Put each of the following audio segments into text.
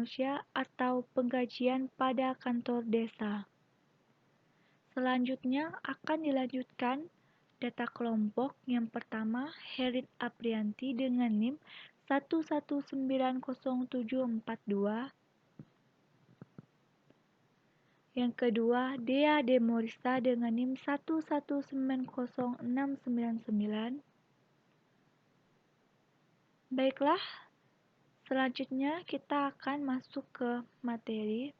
manusia atau penggajian pada kantor desa. Selanjutnya akan dilanjutkan data kelompok. Yang pertama, Herit Aprianti dengan NIM 1190742. Yang kedua, Dea Demorista dengan NIM 1190699. Baiklah, selanjutnya kita akan masuk ke materi.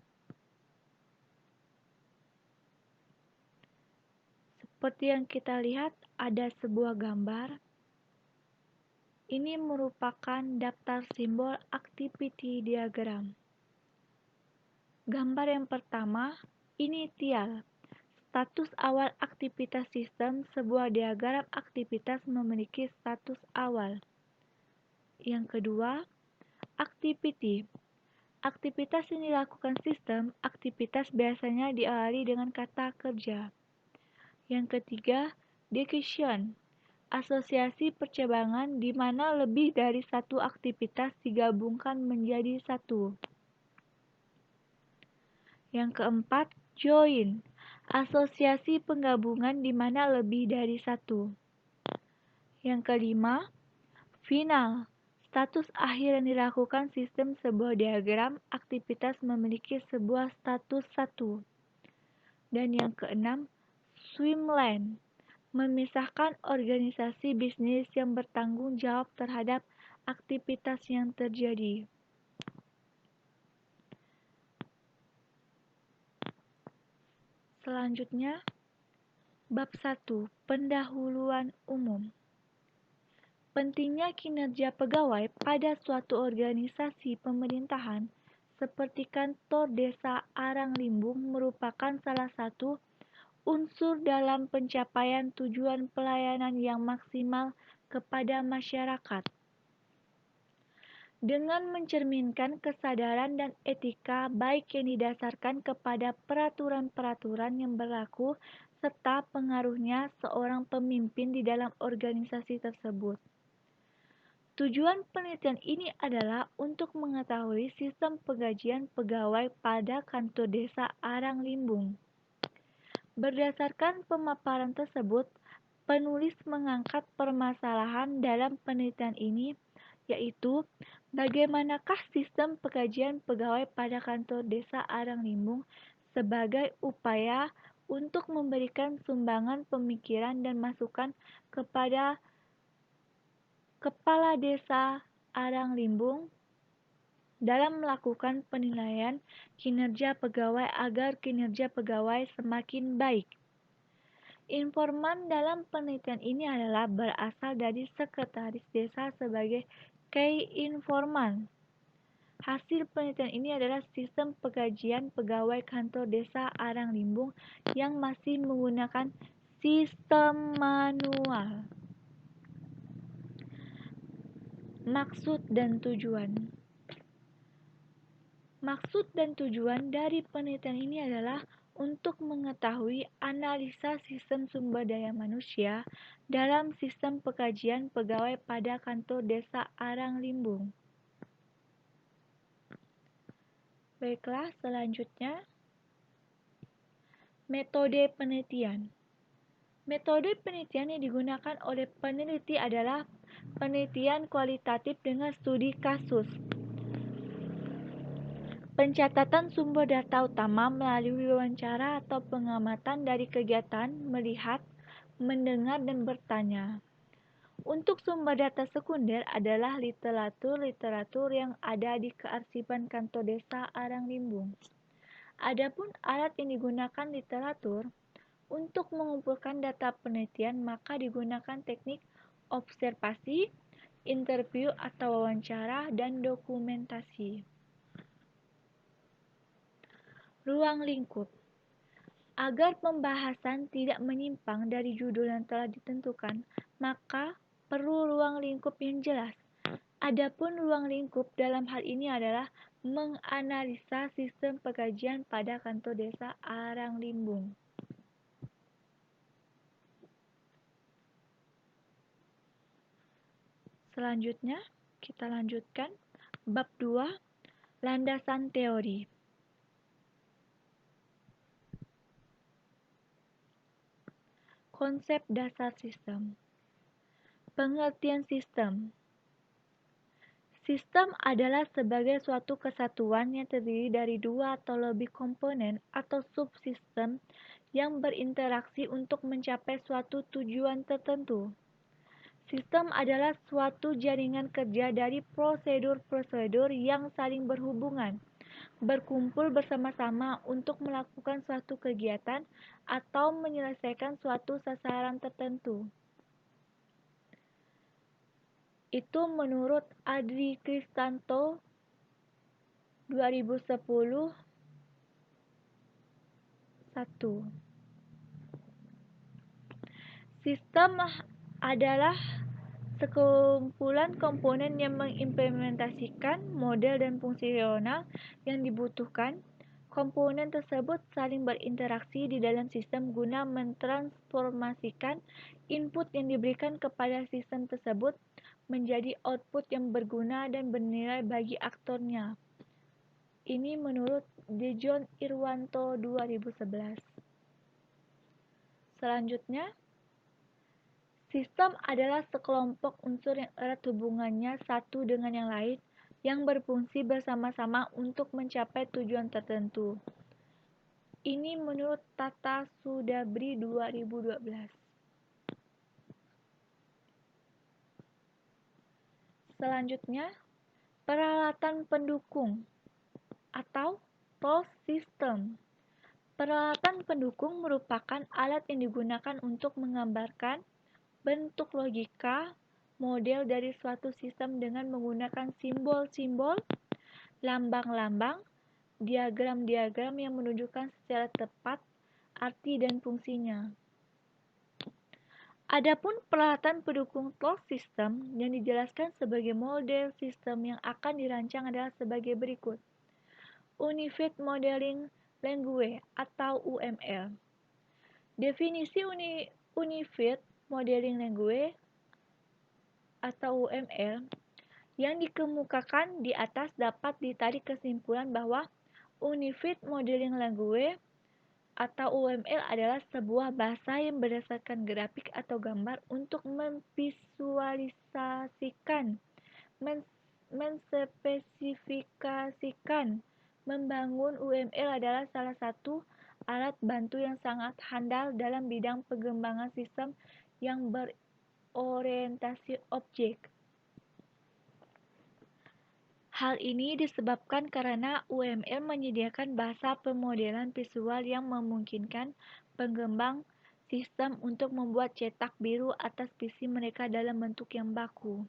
Seperti yang kita lihat, ada sebuah gambar. Ini merupakan daftar simbol activity diagram. Gambar yang pertama, initial. Status awal aktivitas sistem. Sebuah diagram aktivitas memiliki status awal. Yang kedua, activity. Aktivitas yang dilakukan sistem, aktivitas biasanya diawali dengan kata kerja. Yang ketiga, decision. Asosiasi percabangan di mana lebih dari satu aktivitas digabungkan menjadi satu. Yang keempat, join. Asosiasi penggabungan di mana lebih dari satu. Yang kelima, final. Status akhir yang dilakukan sistem. Sebuah diagram aktivitas memiliki sebuah status satu. Dan yang keenam, swimlane. Memisahkan organisasi bisnis yang bertanggung jawab terhadap aktivitas yang terjadi. Selanjutnya, bab 1, pendahuluan umum. Pentingnya kinerja pegawai pada suatu organisasi pemerintahan seperti kantor desa Arang Limbung merupakan salah satu unsur dalam pencapaian tujuan pelayanan yang maksimal kepada masyarakat. Dengan mencerminkan kesadaran dan etika baik yang didasarkan kepada peraturan-peraturan yang berlaku serta pengaruhnya seorang pemimpin di dalam organisasi tersebut. Tujuan penelitian ini adalah untuk mengetahui sistem penggajian pegawai pada kantor desa Arang Limbung. Berdasarkan pemaparan tersebut, penulis mengangkat permasalahan dalam penelitian ini, yaitu bagaimanakah sistem penggajian pegawai pada kantor desa Arang Limbung sebagai upaya untuk memberikan sumbangan pemikiran dan masukan kepada Kepala Desa Arang Limbung dalam melakukan penilaian kinerja pegawai agar kinerja pegawai semakin baik. Informan dalam penelitian ini adalah berasal dari Sekretaris Desa sebagai key informan. Hasil penelitian ini adalah sistem penggajian pegawai kantor desa Arang Limbung yang masih menggunakan sistem manual. Maksud dan tujuan. Maksud dan tujuan dari penelitian ini adalah untuk mengetahui analisa sistem sumber daya manusia dalam sistem penggajian pegawai pada kantor desa Arang Limbung. Baiklah, selanjutnya metode penelitian. Metode penelitian yang digunakan oleh peneliti adalah penelitian kualitatif dengan studi kasus. Pencatatan sumber data utama melalui wawancara atau pengamatan dari kegiatan, melihat, mendengar, dan bertanya. Untuk sumber data sekunder adalah literatur yang ada di kearsipan kantor desa Arang Limbung. Adapun alat yang digunakan literatur untuk mengumpulkan data penelitian, maka digunakan teknik observasi, interview atau wawancara, dan dokumentasi. Ruang lingkup. Agar pembahasan tidak menyimpang dari judul yang telah ditentukan, maka perlu ruang lingkup yang jelas. Adapun ruang lingkup dalam hal ini adalah menganalisa sistem penggajian pada kantor desa Arang Limbung. Selanjutnya, kita lanjutkan bab 2, Landasan teori. Konsep dasar sistem. Pengertian sistem. Sistem adalah sebagai suatu kesatuan yang terdiri dari dua atau lebih komponen atau subsistem yang berinteraksi untuk mencapai suatu tujuan tertentu. Sistem adalah suatu jaringan kerja dari prosedur-prosedur yang saling berhubungan, berkumpul bersama-sama untuk melakukan suatu kegiatan atau menyelesaikan suatu sasaran tertentu. Itu menurut Adri Kristanto 2010 1. Sistem adalah sekumpulan komponen yang mengimplementasikan model dan fungsional yang dibutuhkan. Komponen tersebut saling berinteraksi di dalam sistem guna mentransformasikan input yang diberikan kepada sistem tersebut menjadi output yang berguna dan bernilai bagi aktornya. Ini menurut Dejon Irwanto 2011. Selanjutnya, sistem adalah sekelompok unsur yang erat hubungannya satu dengan yang lain yang berfungsi bersama-sama untuk mencapai tujuan tertentu. Ini menurut Tata Sudabri 2012. Selanjutnya, peralatan pendukung atau tools system. Peralatan pendukung merupakan alat yang digunakan untuk menggambarkan bentuk logika model dari suatu sistem dengan menggunakan simbol-simbol, lambang-lambang, diagram-diagram yang menunjukkan secara tepat arti dan fungsinya. Adapun peralatan pendukung tools system yang dijelaskan sebagai model sistem yang akan dirancang adalah sebagai berikut. Unified Modeling Language atau UML. Definisi Unified Modeling Language atau UML yang dikemukakan di atas dapat ditarik kesimpulan bahwa Unified Modeling Language atau UML adalah sebuah bahasa yang berdasarkan grafik atau gambar untuk memvisualisasikan, menspesifikasikan. Membangun UML adalah salah satu alat bantu yang sangat handal dalam bidang pengembangan sistem yang berorientasi objek. Hal ini disebabkan karena UML menyediakan bahasa pemodelan visual yang memungkinkan pengembang sistem untuk membuat cetak biru atas PC mereka dalam bentuk yang baku.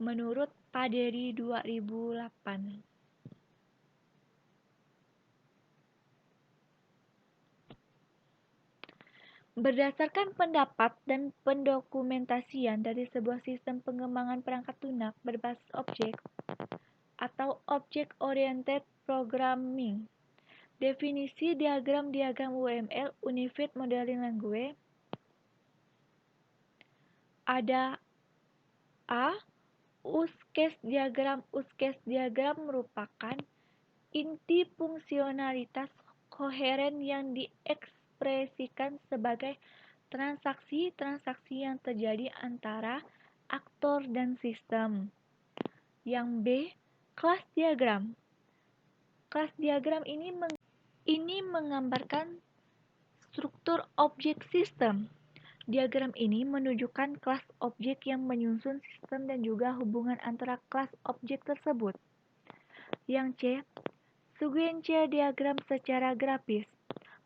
Menurut Paderi 2008. Berdasarkan pendapat dan pendokumentasian dari sebuah sistem pengembangan perangkat lunak berbasis objek atau Object Oriented Programming, definisi diagram-diagram UML Unified Modeling Language ada A. Use case diagram. Use case diagram merupakan inti fungsionalitas koheren yang diekspresikan sebagai transaksi-transaksi yang terjadi antara aktor dan sistem. Yang B. Class diagram. Class diagram ini menggambarkan struktur objek sistem. Diagram ini menunjukkan kelas objek yang menyusun sistem dan juga hubungan antara kelas objek tersebut. Yang C. Sequential diagram secara grafis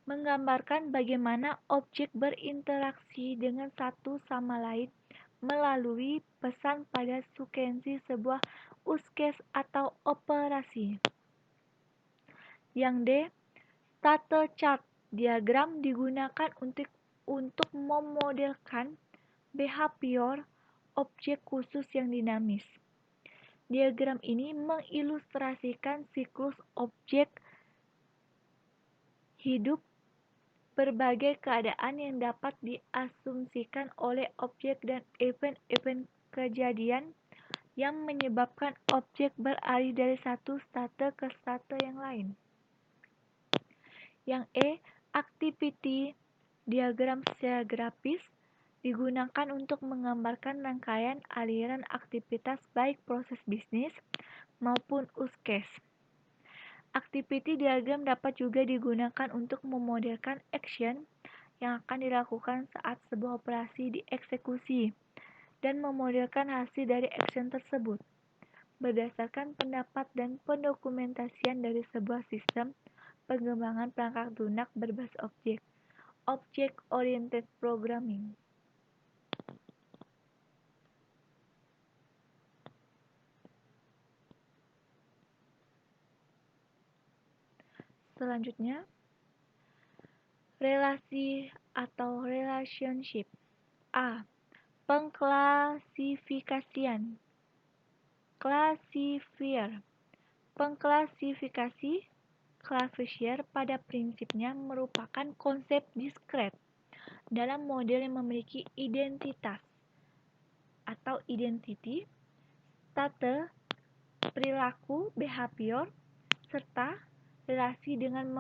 menggambarkan bagaimana objek berinteraksi dengan satu sama lain melalui pesan pada sekuensi sebuah use case atau operasi. Yang D. State chart diagram digunakan untuk memodelkan behavior objek khusus yang dinamis. Diagram ini mengilustrasikan siklus objek hidup berbagai keadaan yang dapat diasumsikan oleh objek dan event-event kejadian yang menyebabkan objek beralih dari satu state ke state yang lain. Yang E, activity diagram secara grafis digunakan untuk menggambarkan rangkaian aliran aktivitas baik proses bisnis maupun use case. Activity diagram dapat juga digunakan untuk memodelkan action yang akan dilakukan saat sebuah operasi dieksekusi dan memodelkan hasil dari action tersebut berdasarkan pendapat dan pendokumentasian dari sebuah sistem pengembangan perangkat lunak berbasis objek, Object-Oriented Programming. Selanjutnya, relasi atau relationship. A. Pengklasifikasian. Classifier. Pengklasifikasi classifier pada prinsipnya merupakan konsep diskret dalam model yang memiliki identitas atau identity, state, perilaku, behavior, serta relasi dengan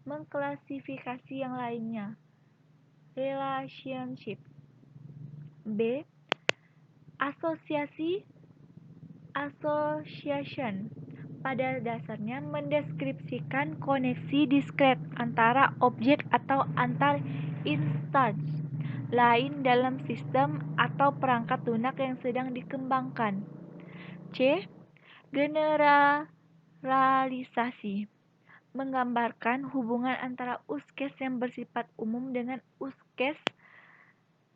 mengklasifikasi yang lainnya. Relationship. B. Asosiasi association pada dasarnya mendeskripsikan koneksi diskret antara objek atau antar instansi lain dalam sistem atau perangkat lunak yang sedang dikembangkan. C. Generalisasi menggambarkan hubungan antara use case yang bersifat umum dengan use case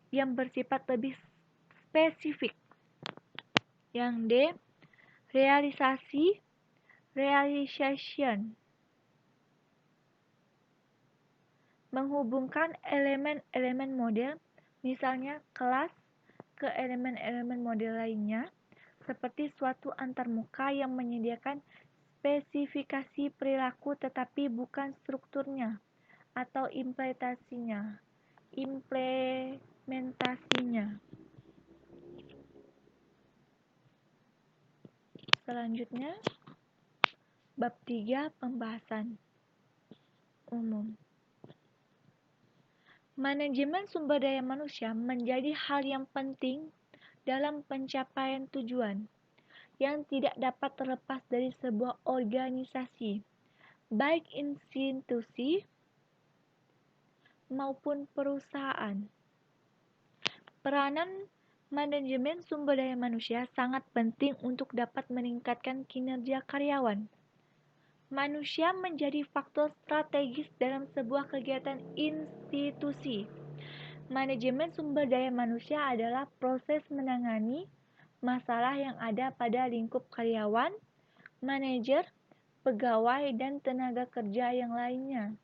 yang bersifat lebih spesifik. Yang D. Realization menghubungkan elemen-elemen model, misalnya kelas, ke elemen-elemen model lainnya, seperti suatu antarmuka yang menyediakan spesifikasi perilaku tetapi bukan strukturnya atau implementasinya. Selanjutnya, bab 3 pembahasan umum. Manajemen sumber daya manusia menjadi hal yang penting dalam pencapaian tujuan yang tidak dapat terlepas dari sebuah organisasi, baik institusi maupun perusahaan. Peranan manajemen sumber daya manusia sangat penting untuk dapat meningkatkan kinerja karyawan. Manusia menjadi faktor strategis dalam sebuah kegiatan institusi. Manajemen sumber daya manusia adalah proses menangani masalah yang ada pada lingkup karyawan, manajer, pegawai, dan tenaga kerja yang lainnya.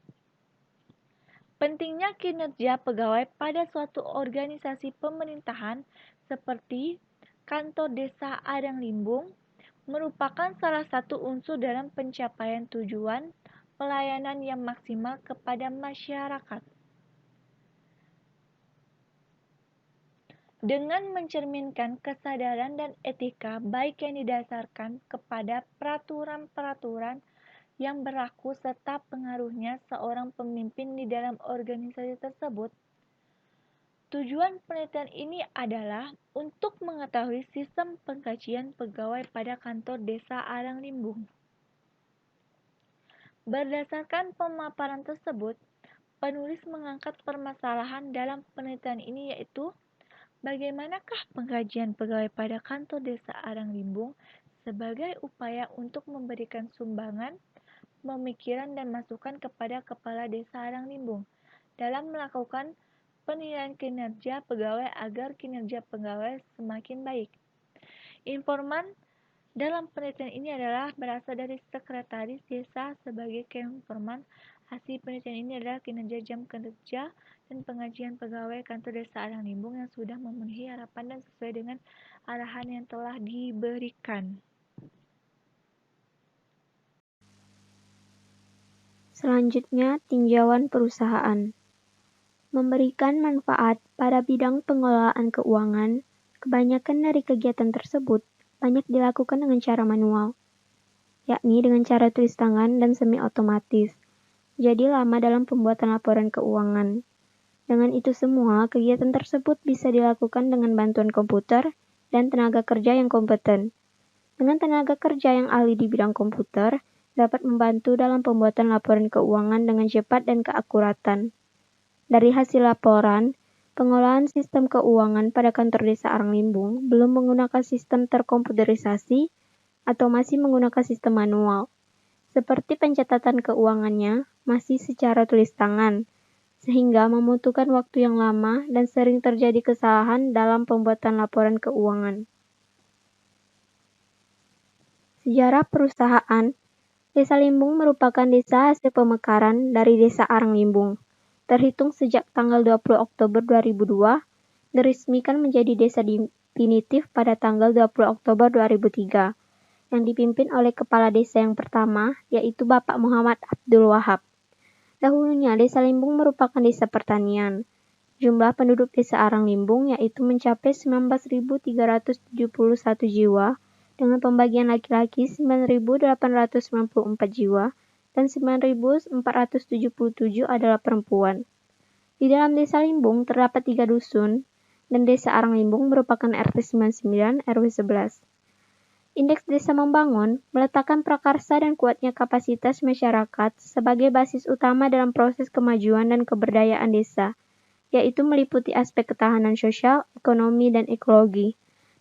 Pentingnya kinerja pegawai pada suatu organisasi pemerintahan seperti kantor desa Arang Limbung merupakan salah satu unsur dalam pencapaian tujuan pelayanan yang maksimal kepada masyarakat. Dengan mencerminkan kesadaran dan etika baik yang didasarkan kepada peraturan-peraturan yang berlaku serta pengaruhnya seorang pemimpin di dalam organisasi tersebut, tujuan penelitian ini adalah untuk mengetahui sistem pengkajian pegawai pada kantor desa Arang Limbung. Berdasarkan pemaparan tersebut, penulis mengangkat permasalahan dalam penelitian ini yaitu bagaimanakah pengkajian pegawai pada kantor desa Arang Limbung sebagai upaya untuk memberikan sumbangan, pemikiran dan masukan kepada kepala desa Arang Limbung dalam melakukan penilaian kinerja pegawai agar kinerja pegawai semakin baik. Informan dalam penelitian ini adalah berasal dari sekretaris desa sebagai informan. Hasil penelitian ini adalah kinerja jam kerja dan pengajian pegawai kantor desa Arang Limbung yang sudah memenuhi harapan dan sesuai dengan arahan yang telah diberikan. Selanjutnya, tinjauan perusahaan. Memberikan manfaat pada bidang pengelolaan keuangan, kebanyakan dari kegiatan tersebut banyak dilakukan dengan cara manual, yakni dengan cara tulis tangan dan semi-otomatis. Jadi lama dalam pembuatan laporan keuangan. Dengan itu semua, kegiatan tersebut bisa dilakukan dengan bantuan komputer dan tenaga kerja yang kompeten. Dengan tenaga kerja yang ahli di bidang komputer, dapat membantu dalam pembuatan laporan keuangan dengan cepat dan keakuratan. Dari hasil laporan, pengolahan sistem keuangan pada kantor desa Aranglimbung belum menggunakan sistem terkomputerisasi atau masih menggunakan sistem manual. Seperti pencatatan keuangannya masih secara tulis tangan, sehingga membutuhkan waktu yang lama dan sering terjadi kesalahan dalam pembuatan laporan keuangan. Sejarah perusahaan. Desa Limbung merupakan desa hasil pemekaran dari Desa Aranglimbung. Terhitung sejak tanggal 20 Oktober 2002, diresmikan menjadi desa definitif pada tanggal 20 Oktober 2003, yang dipimpin oleh kepala desa yang pertama, yaitu Bapak Muhammad Abdul Wahab. Dahulunya, Desa Limbung merupakan desa pertanian. Jumlah penduduk Desa Aranglimbung yaitu mencapai 19.371 jiwa, dengan pembagian laki-laki 9.894 jiwa dan 9.477 adalah perempuan. Di dalam Desa Limbung terdapat 3 dusun, dan Desa Aranglimbung merupakan RT 99 RW 11. Indeks Desa Membangun meletakkan prakarsa dan kuatnya kapasitas masyarakat sebagai basis utama dalam proses kemajuan dan keberdayaan desa, yaitu meliputi aspek ketahanan sosial, ekonomi, dan ekologi.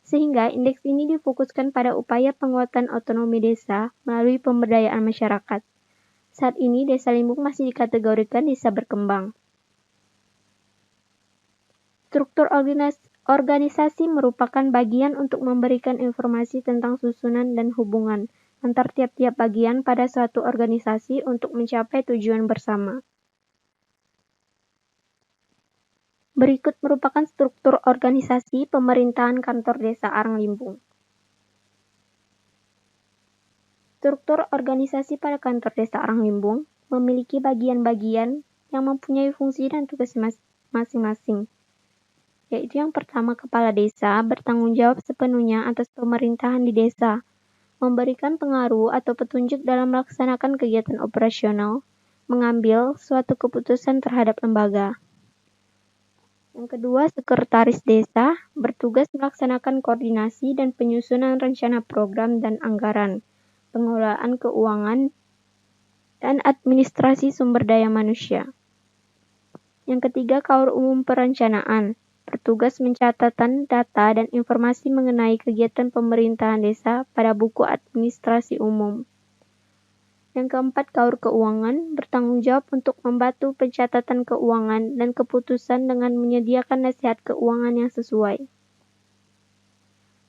Sehingga indeks ini difokuskan pada upaya penguatan otonomi desa melalui pemberdayaan masyarakat. Saat ini, Desa Limbung masih dikategorikan desa berkembang. Struktur organisasi merupakan bagian untuk memberikan informasi tentang susunan dan hubungan antar tiap-tiap bagian pada suatu organisasi untuk mencapai tujuan bersama. Berikut merupakan struktur organisasi pemerintahan kantor Desa Aranglimbung. Struktur organisasi pada kantor Desa Aranglimbung memiliki bagian-bagian yang mempunyai fungsi dan tugas masing-masing, yaitu yang pertama, kepala desa bertanggung jawab sepenuhnya atas pemerintahan di desa, memberikan pengaruh atau petunjuk dalam melaksanakan kegiatan operasional, mengambil suatu keputusan terhadap lembaga. Yang kedua, sekretaris desa bertugas melaksanakan koordinasi dan penyusunan rencana program dan anggaran, pengelolaan keuangan, dan administrasi sumber daya manusia. Yang ketiga, kaur umum perencanaan bertugas mencatatan data dan informasi mengenai kegiatan pemerintahan desa pada buku administrasi umum. Yang keempat, kaur keuangan bertanggung jawab untuk membantu pencatatan keuangan dan keputusan dengan menyediakan nasihat keuangan yang sesuai.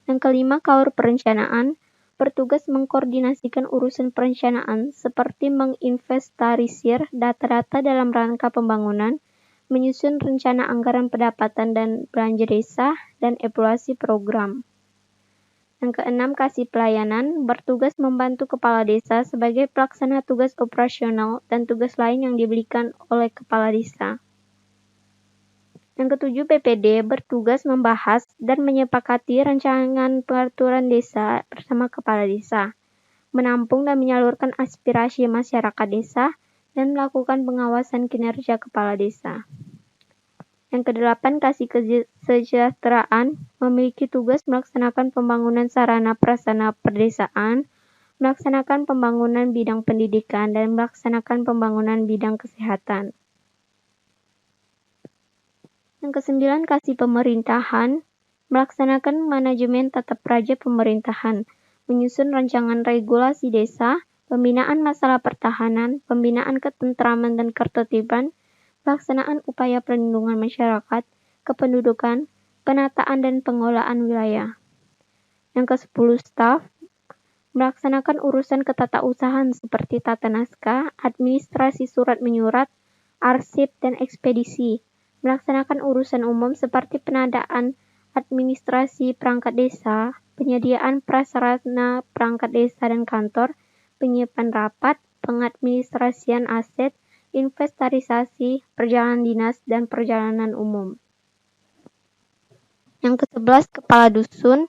Yang kelima, kaur perencanaan bertugas mengkoordinasikan urusan perencanaan seperti menginventarisir data-data dalam rangka pembangunan, menyusun rencana anggaran pendapatan dan belanja desa, dan evaluasi program. Yang keenam, kasih pelayanan bertugas membantu kepala desa sebagai pelaksana tugas operasional dan tugas lain yang diberikan oleh kepala desa. Yang ketujuh, PPD bertugas membahas dan menyepakati rancangan peraturan desa bersama kepala desa, menampung dan menyalurkan aspirasi masyarakat desa, dan melakukan pengawasan kinerja kepala desa. Yang kedelapan, kasih kesejahteraan memiliki tugas melaksanakan pembangunan sarana prasarana perdesaan, melaksanakan pembangunan bidang pendidikan, dan melaksanakan pembangunan bidang kesehatan. Yang kesembilan, kasih pemerintahan melaksanakan manajemen tata praja pemerintahan, menyusun rancangan regulasi desa, pembinaan masalah pertahanan, pembinaan ketentraman dan ketertiban, pelaksanaan upaya perlindungan masyarakat, kependudukan, penataan dan pengelolaan wilayah. Yang ke-10, staf melaksanakan urusan ketatausahaan seperti tata naskah, administrasi surat menyurat, arsip dan ekspedisi, melaksanakan urusan umum seperti penadaan administrasi perangkat desa, penyediaan prasarana perangkat desa dan kantor, penyiapan rapat, pengadministrasian aset, inventarisasi, perjalanan dinas, dan perjalanan umum. Yang ke-11, kepala dusun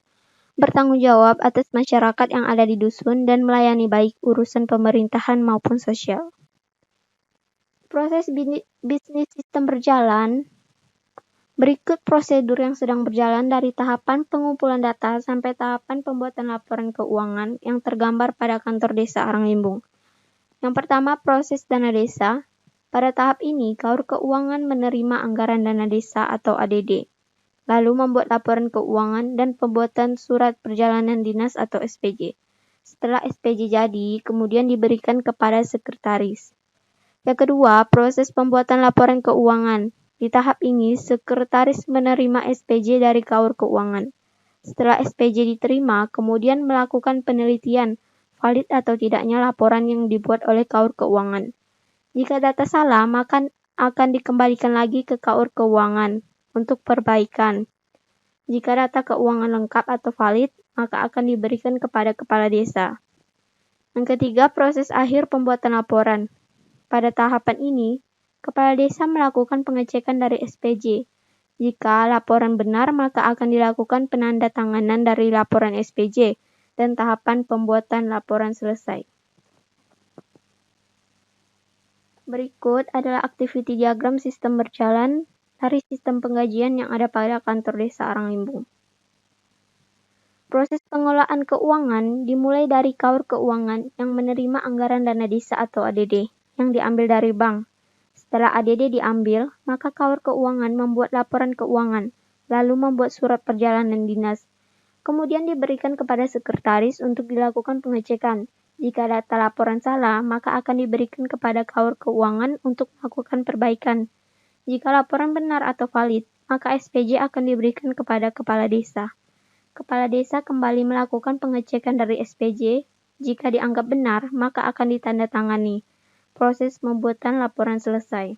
bertanggung jawab atas masyarakat yang ada di dusun dan melayani baik urusan pemerintahan maupun sosial. Proses bisnis sistem berjalan. Berikut prosedur yang sedang berjalan dari tahapan pengumpulan data sampai tahapan pembuatan laporan keuangan yang tergambar pada kantor desa Aranglimbung. Yang pertama, proses dana desa. Pada tahap ini, KAUR Keuangan menerima anggaran dana desa atau ADD, lalu membuat laporan keuangan dan pembuatan surat perjalanan dinas atau SPJ. Setelah SPJ jadi, kemudian diberikan kepada sekretaris. Yang kedua, proses pembuatan laporan keuangan. Di tahap ini, sekretaris menerima SPJ dari KAUR Keuangan. Setelah SPJ diterima, kemudian melakukan penelitian, valid atau tidaknya laporan yang dibuat oleh KAUR Keuangan. Jika data salah, maka akan dikembalikan lagi ke KAUR Keuangan untuk perbaikan. Jika data keuangan lengkap atau valid, maka akan diberikan kepada kepala desa. Yang ketiga, proses akhir pembuatan laporan. Pada tahapan ini, kepala desa melakukan pengecekan dari SPJ. Jika laporan benar, maka akan dilakukan penandatanganan dari laporan SPJ dan tahapan pembuatan laporan selesai. Berikut adalah activity diagram sistem berjalan dari sistem penggajian yang ada pada kantor desa Aranglimbung. Proses pengelolaan keuangan dimulai dari KAUR Keuangan yang menerima anggaran dana desa atau ADD yang diambil dari bank. Setelah ADD diambil, maka KAUR Keuangan membuat laporan keuangan, lalu membuat surat perjalanan dinas. Kemudian diberikan kepada sekretaris untuk dilakukan pengecekan. Jika data laporan salah, maka akan diberikan kepada KAUR Keuangan untuk melakukan perbaikan. Jika laporan benar atau valid, maka SPJ akan diberikan kepada kepala desa. Kepala desa kembali melakukan pengecekan dari SPJ. Jika dianggap benar, maka akan ditandatangani. Proses pembuatan laporan selesai.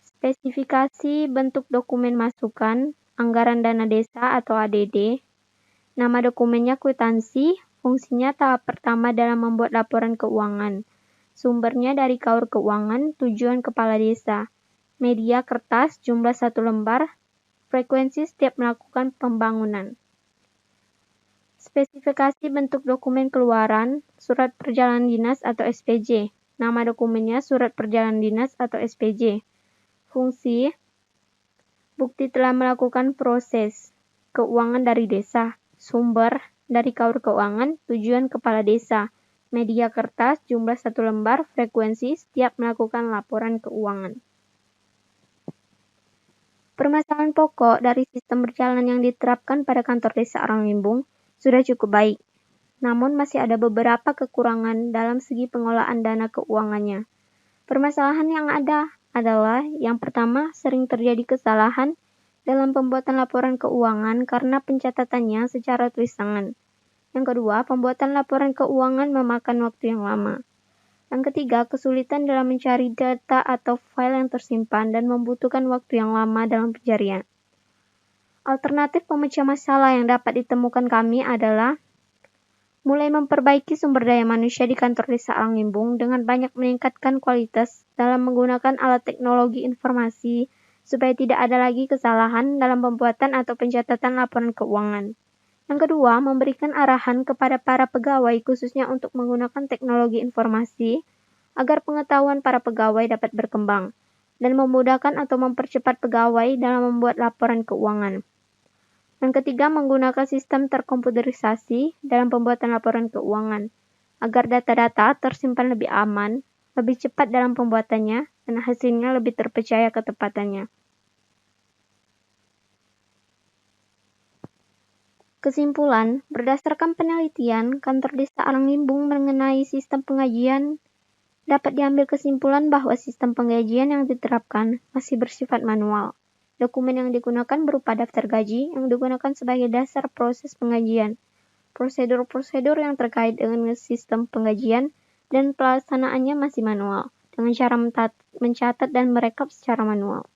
Spesifikasi bentuk dokumen masukan, anggaran dana desa atau ADD. Nama dokumennya kwitansi, fungsinya tahap pertama dalam membuat laporan keuangan. Sumbernya dari KAUR Keuangan, tujuan kepala desa. Media kertas, jumlah 1 lembar, frekuensi setiap melakukan pembangunan. Spesifikasi bentuk dokumen keluaran, surat perjalanan dinas atau SPJ. Nama dokumennya surat perjalanan dinas atau SPJ. Fungsi, bukti telah melakukan proses keuangan dari desa. Sumber, dari KAUR Keuangan, tujuan kepala desa. Media kertas, jumlah 1 lembar, frekuensi setiap melakukan laporan keuangan. Permasalahan pokok dari sistem berjalan yang diterapkan pada kantor desa Aranglimbung sudah cukup baik, namun masih ada beberapa kekurangan dalam segi pengelolaan dana keuangannya. Permasalahan yang ada adalah yang pertama, sering terjadi kesalahan dalam pembuatan laporan keuangan karena pencatatannya secara tulis tangan. Yang kedua, pembuatan laporan keuangan memakan waktu yang lama. Yang ketiga, kesulitan dalam mencari data atau file yang tersimpan dan membutuhkan waktu yang lama dalam pencarian. Alternatif pemecah masalah yang dapat ditemukan kami adalah mulai memperbaiki sumber daya manusia di kantor desa Aranglimbung dengan banyak meningkatkan kualitas dalam menggunakan alat teknologi informasi supaya tidak ada lagi kesalahan dalam pembuatan atau pencatatan laporan keuangan. Yang kedua, memberikan arahan kepada para pegawai khususnya untuk menggunakan teknologi informasi agar pengetahuan para pegawai dapat berkembang dan memudahkan atau mempercepat pegawai dalam membuat laporan keuangan. Yang ketiga, menggunakan sistem terkomputerisasi dalam pembuatan laporan keuangan, agar data-data tersimpan lebih aman, lebih cepat dalam pembuatannya, dan hasilnya lebih terpercaya ketepatannya. Kesimpulan, berdasarkan penelitian, kantor desa Aranglimbung mengenai sistem penggajian dapat diambil kesimpulan bahwa sistem penggajian yang diterapkan masih bersifat manual. Dokumen yang digunakan berupa daftar gaji yang digunakan sebagai dasar proses penggajian. Prosedur-prosedur yang terkait dengan sistem penggajian dan pelaksanaannya masih manual, dengan cara mencatat dan merekap secara manual.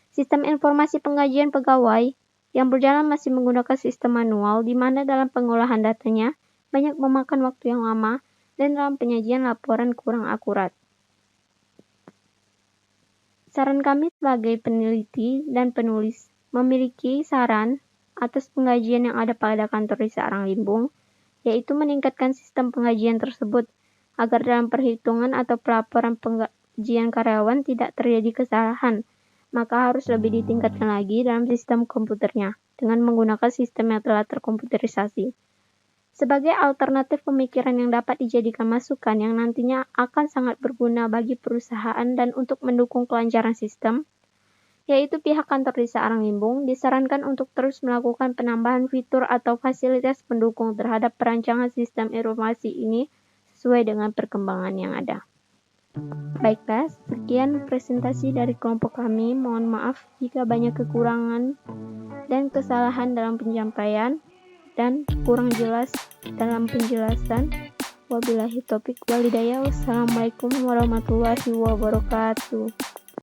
Sistem informasi penggajian pegawai yang berjalan masih menggunakan sistem manual di mana dalam pengolahan datanya banyak memakan waktu yang lama dan dalam penyajian laporan kurang akurat. Saran kami sebagai peneliti dan penulis memiliki saran atas penggajian yang ada pada kantor Desa Aranglimbung, yaitu meningkatkan sistem penggajian tersebut agar dalam perhitungan atau pelaporan penggajian karyawan tidak terjadi kesalahan, maka harus lebih ditingkatkan lagi dalam sistem komputernya dengan menggunakan sistem yang telah terkomputerisasi. Sebagai alternatif pemikiran yang dapat dijadikan masukan yang nantinya akan sangat berguna bagi perusahaan dan untuk mendukung kelancaran sistem, yaitu pihak kantor Desa Aranglimbung disarankan untuk terus melakukan penambahan fitur atau fasilitas pendukung terhadap perancangan sistem informasi ini sesuai dengan perkembangan yang ada. Baiklah, sekian presentasi dari kelompok kami. Mohon maaf jika banyak kekurangan dan kesalahan dalam penyampaian dan kurang jelas dalam penjelasan. Wabillahi taufiq wal hidayah. Wassalamualaikum warahmatullahi wabarakatuh.